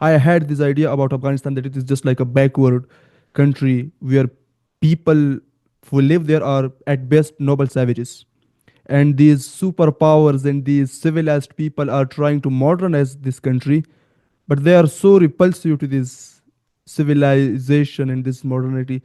I had this idea about Afghanistan that it is just like a backward country where people who live there are at best noble savages. And these superpowers and these civilized people are trying to modernize this country, but they are so repulsive to this civilization and this modernity.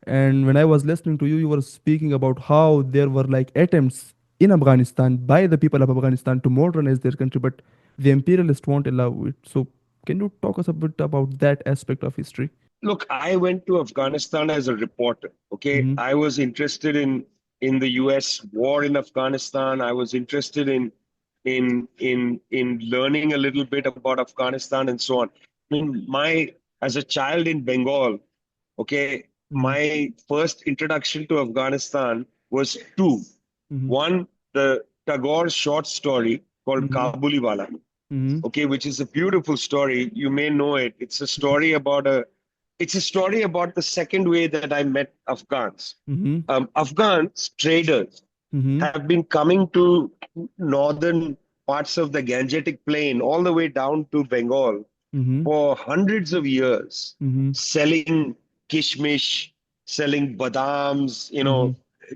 And when I was listening to you, you were speaking about how there were like attempts in Afghanistan by the people of Afghanistan to modernize their country, but the imperialists won't allow it. So can you talk us a bit about that aspect of history? Look, I went to Afghanistan as a reporter. Okay, Mm-hmm. I was interested in the U.S. war in Afghanistan. I was interested in learning a little bit about Afghanistan and so on. I mean, my as a child in Bengal, okay, Mm-hmm. my first introduction to Afghanistan was two. Mm-hmm. One, the Tagore short story called Mm-hmm. Kabuliwala, Mm-hmm. okay, which is a beautiful story. You may know it. It's a story about the second way that I met Afghans. Mm-hmm. Afghans traders Mm-hmm. have been coming to northern parts of the Gangetic Plain all the way down to Bengal Mm-hmm. for hundreds of years, Mm-hmm. selling kishmish, selling badams. Mm-hmm.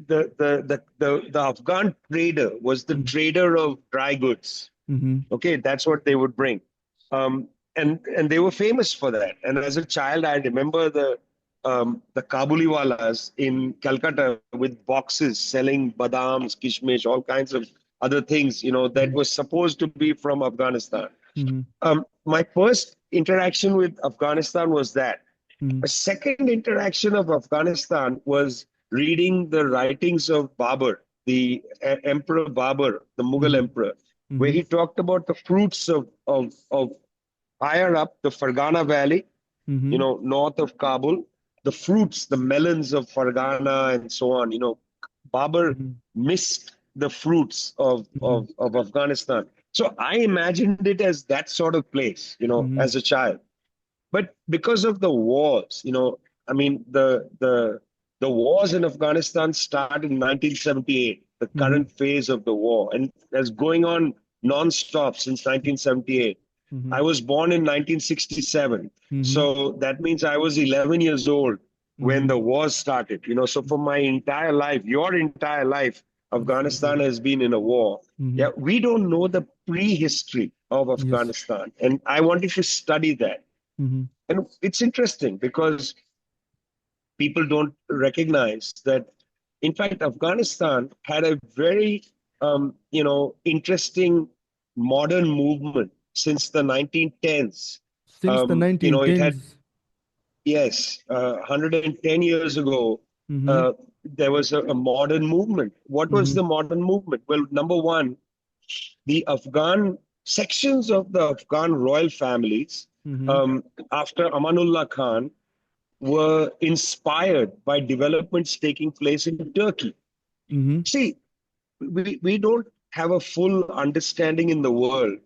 The Afghan trader was the trader of dry goods. Mm-hmm. Okay, that's what they would bring, um, and they were famous for that. And as a child, I remember the Kabuliwalas in Calcutta with boxes selling badams, kishmish, all kinds of other things. That was supposed to be from Afghanistan. Mm-hmm. My first interaction with Afghanistan was that. Mm-hmm. A second interaction of Afghanistan was reading the writings of Babur, the Emperor Babur, the Mughal Mm-hmm. emperor, where Mm-hmm. he talked about the fruits of higher up the Fargana Valley, Mm-hmm. north of Kabul, the fruits, the melons of Fargana and so on. Babur Mm-hmm. missed the fruits of, Mm-hmm. of, of Afghanistan. So I imagined it as that sort of place, Mm-hmm. as a child. But because of the wars, I mean, the wars in Afghanistan started in 1978, the Mm-hmm. current phase of the war, and that's going on non-stop since 1978. Mm-hmm. I was born in 1967, Mm-hmm. so that means I was 11 years old when Mm-hmm. the war started. So for my entire life, your entire life, Yes, Afghanistan exactly. has been in a war. Mm-hmm. Yeah, we don't know the prehistory of Yes. Afghanistan, and I wanted to study that. Mm-hmm. And it's interesting because people don't recognize that, in fact, Afghanistan had a very, interesting modern movement since the 1910s. Since the It had, 1910s. yes, 110 years ago, Mm-hmm. uh, there was a modern movement. What was Mm-hmm. the modern movement? Well, number one, the Afghan sections of the Afghan royal families Mm-hmm. um, after Amanullah Khan were inspired by developments taking place in Turkey. Mm-hmm. See, we don't have a full understanding in the world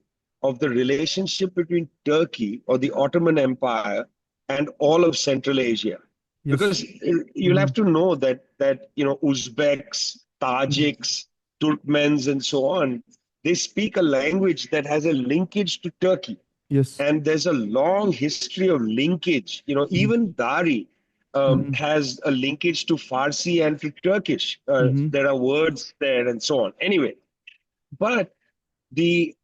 of the relationship between Turkey or the Ottoman Empire and all of Central Asia. Yes. Because you'll Mm-hmm. have to know that Uzbeks, Mm-hmm. Tajiks, Turkmens, and so on, they speak a language that has a linkage to Turkey. Yes. And there's a long history of linkage. Even Dari Mm-hmm. has a linkage to Farsi and to Turkish. Mm-hmm. There are words there and so on. Anyway, but the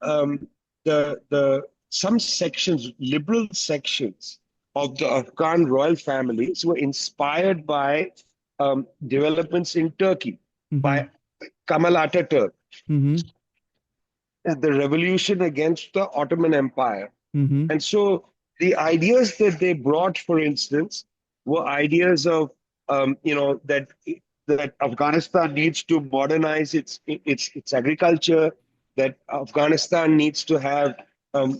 some sections, liberal sections of the Afghan royal families were inspired by developments in Turkey Mm-hmm. by Kemal Ataturk, Mm-hmm. the revolution against the Ottoman Empire. Mm-hmm. And so the ideas that they brought, for instance, were ideas of, that Afghanistan needs to modernize its agriculture, that Afghanistan needs to have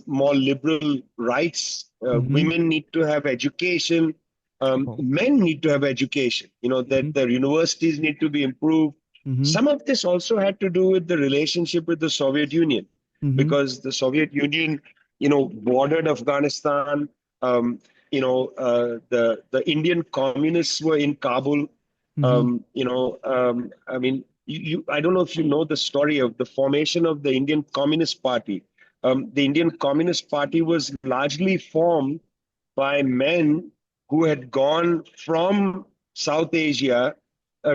more liberal rights. Mm-hmm. Women need to have education. Wow. Men need to have education. Mm-hmm. That the universities need to be improved. Mm-hmm. Some of this also had to do with the relationship with the Soviet Union, Mm-hmm. because the Soviet Union, bordered Afghanistan. The Indian communists were in Kabul. Mm-hmm. I mean, I don't know if you know the story of the formation of the Indian Communist Party. the Indian Communist Party was largely formed by men who had gone from South Asia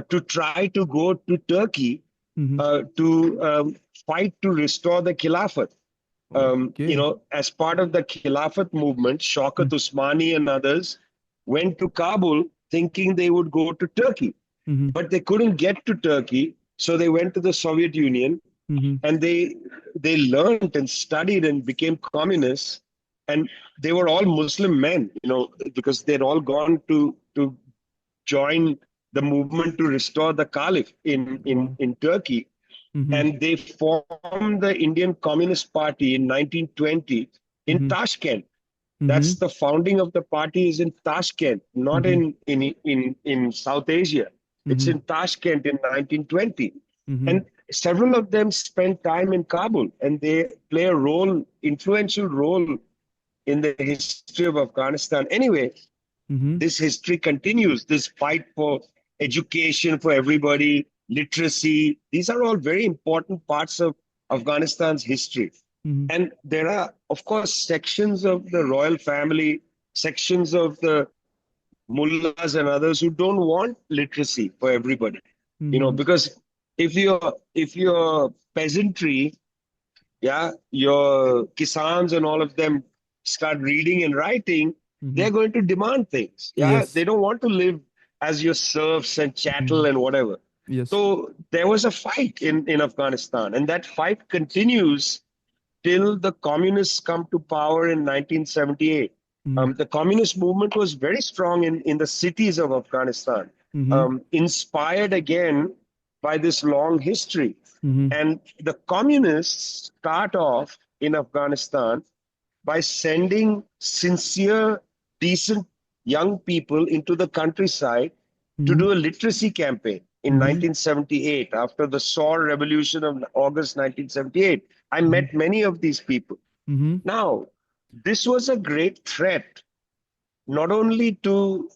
to try to go to Turkey Mm-hmm. to fight to restore the Khilafat. Okay. As part of the Khilafat movement, Shaukat Usmani and others went to Kabul thinking they would go to Turkey, Mm-hmm. but they couldn't get to Turkey, so they went to the Soviet Union, Mm-hmm. and they learned and studied and became communists, and they were all Muslim men, because they'd all gone to join the movement to restore the Caliph Wow. in Turkey, Mm-hmm. and they formed the Indian Communist Party in 1920 in Mm-hmm. Tashkent. Mm-hmm. That's the founding of the party is in Tashkent, not Mm-hmm. in South Asia. It's Mm-hmm. in Tashkent in 1920. Mm-hmm. And several of them spent time in Kabul, and they play a influential role in the history of Afghanistan. Anyway, Mm-hmm. this history continues, this fight for education for everybody, literacy. These are all very important parts of Afghanistan's history. Mm-hmm. And there are, of course, sections of the royal family, sections of the mullahs and others who don't want literacy for everybody. Mm-hmm. Because if your peasantry, yeah, your kisans and all of them start reading and writing, Mm-hmm. they're going to demand things. Yeah, they Yes. don't want to live as your serfs and chattel Mm-hmm. and whatever. Yes. So there was a fight in Afghanistan, and that fight continues till the communists come to power in 1978. Mm-hmm. The communist movement was very strong in the cities of Afghanistan, Mm-hmm. inspired again by this long history. Mm-hmm. And the communists start off in Afghanistan by sending sincere, decent young people into the countryside to Mm-hmm. do a literacy campaign in Mm-hmm. 1978 after the Saur revolution of August 1978. I met many of these people. Mm-hmm. Now, this was a great threat not only to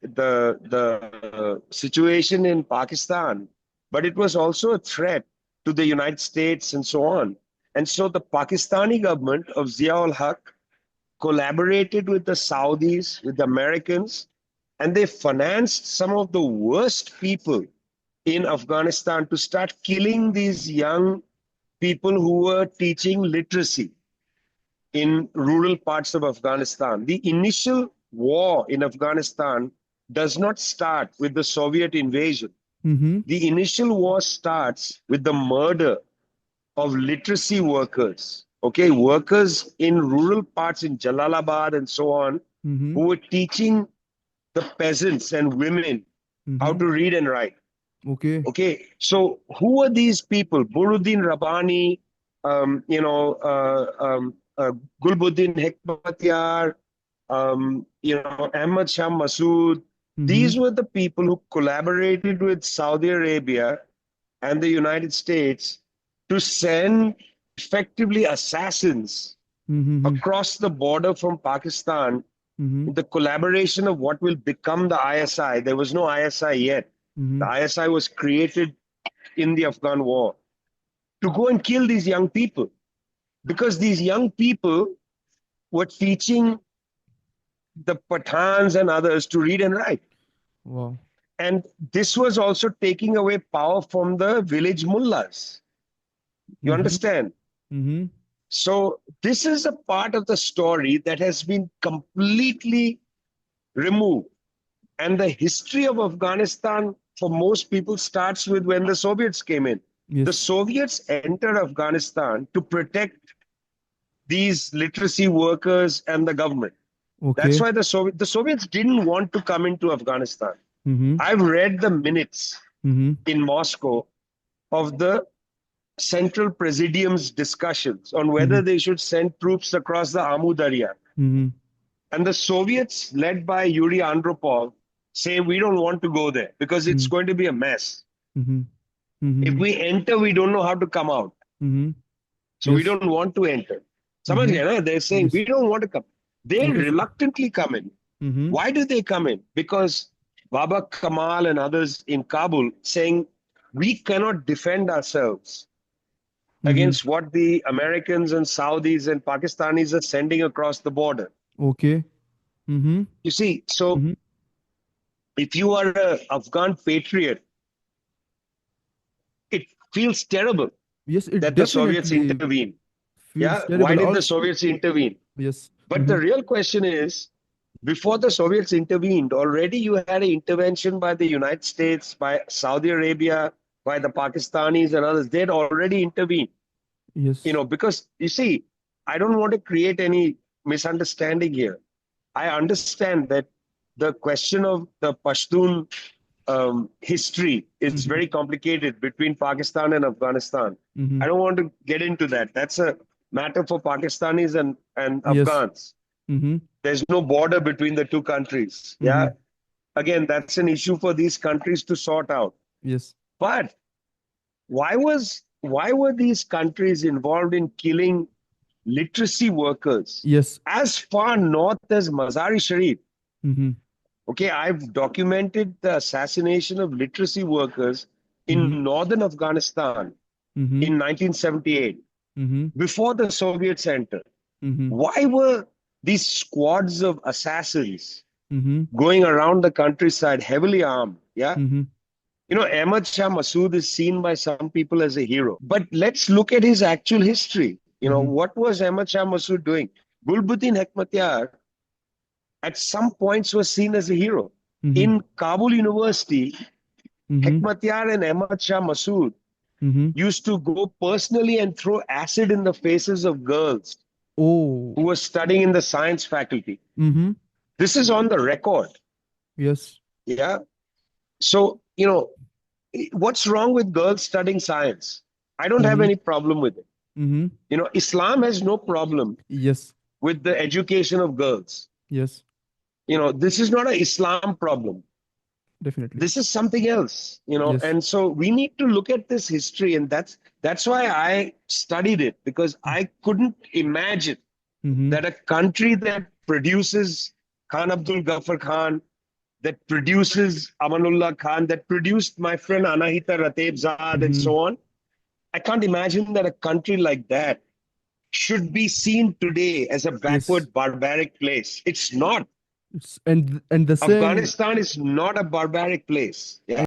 the situation in Pakistan, but it was also a threat to the United States and so on. And so the Pakistani government of Ziaul Haq collaborated with the Saudis, with the Americans, and they financed some of the worst people in Afghanistan to start killing these young people who were teaching literacy in rural parts of Afghanistan. The initial war in Afghanistan does not start with the Soviet invasion. Mm-hmm. The initial war starts with the murder of literacy workers, okay, workers in rural parts in Jalalabad and so on, Mm-hmm. who were teaching the peasants and women how Mm-hmm. to read and write. Okay. Okay, so who are these people? Buruddin Rabbani, um, you know, uh, um, uh, Gulbuddin Hekmatyar, Ahmad Shah Massoud. Mm-hmm. These were the people who collaborated with Saudi Arabia and the United States to send effectively assassins Mm-hmm. across the border from Pakistan Mm-hmm. in the collaboration of what will become the ISI. There was no ISI yet. Mm-hmm. The ISI was created in the Afghan war to go and kill these young people because these young people were teaching the Pathans and others to read and write. Wow. And this was also taking away power from the village mullahs. You Mm-hmm. understand? Mm-hmm. So, this is a part of the story that has been completely removed. And the history of Afghanistan, for most people, starts with when the Soviets came in. The Yes. Soviets entered Afghanistan to protect these literacy workers and the government. That's Okay. why the Soviets didn't want to come into Afghanistan. Mm-hmm. I've read the minutes Mm-hmm. in Moscow of the Central Presidium's discussions on Mm-hmm. whether they should send troops across the Amu Darya. Mm-hmm. And the Soviets, led by Yuri Andropov, say we don't want to go there because it's going to be a mess. Mm-hmm. If Mm-hmm. we enter, we don't know how to come out. Mm-hmm. So we Yes. don't want to enter. Mm-hmm. They're saying Yes. we don't want to come. They Because. reluctantly come in. Mm-hmm. Why do they come in? Because Baba Kamal and others in Kabul saying we cannot defend ourselves. Mm-hmm. against what the Americans and Saudis and Pakistanis are sending across the border. Okay. Mm-hmm. You see, so Mm-hmm. if you are an Afghan patriot, it feels terrible Yes, it that the Soviets definitely intervened. feels Yeah, why terrible. did the Also, Soviets intervene? yes. But Mm-hmm. the real question is, before the Soviets intervened, already you had an intervention by the United States, by Saudi Arabia, by the Pakistanis and others. They'd already intervened, Yes. because you see, I don't want to create any misunderstanding here. I understand that the question of the Pashtun history is Mm-hmm. very complicated between Pakistan and Afghanistan. Mm-hmm. I don't want to get into that. That's a matter for Pakistanis and Yes. Afghans. Mm-hmm. There's no border between the two countries. Mm-hmm. Yeah. Again, that's an issue for these countries to sort out. Yes. But why were these countries involved in killing literacy workers Yes. as far north as Mazari Sharif? Mm-hmm. Okay, I've documented the assassination of literacy workers Mm-hmm. in northern Afghanistan Mm-hmm. in 1978, Mm-hmm. before the Soviets entered. Mm-hmm. Why were these squads of assassins Mm-hmm. going around the countryside heavily armed? Yeah. Mm-hmm. Ahmad Shah Massoud is seen by some people as a hero. But let's look at his actual history. Mm-hmm. What was Ahmad Shah Massoud doing? Gulbuddin Hekmatyar at some points was seen as a hero. Mm-hmm. In Kabul University, Mm-hmm. Hekmatyar and Ahmad Shah Massoud Mm-hmm. used to go personally and throw acid in the faces of girls Oh. who were studying in the science faculty. Mm-hmm. This is on the record. Yes. Yeah. So, what's wrong with girls studying science? I don't have Mm-hmm. any problem with it. Mm-hmm. Islam has no problem Yes. with the education of girls. Yes. This is not an Islam problem. Definitely. This is something else, Yes. and so we need to look at this history, and that's why I studied it, because I couldn't imagine Mm-hmm. that a country that produces Khan Abdul Ghaffar Khan, that produces Amanullah Khan, that produced my friend Anahita Ratebzad and Mm-hmm. so on, I can't imagine that a country like that should be seen today as a Yes. backward, barbaric place. It's not. It's and the same Afghanistan is not a barbaric place. Yeah.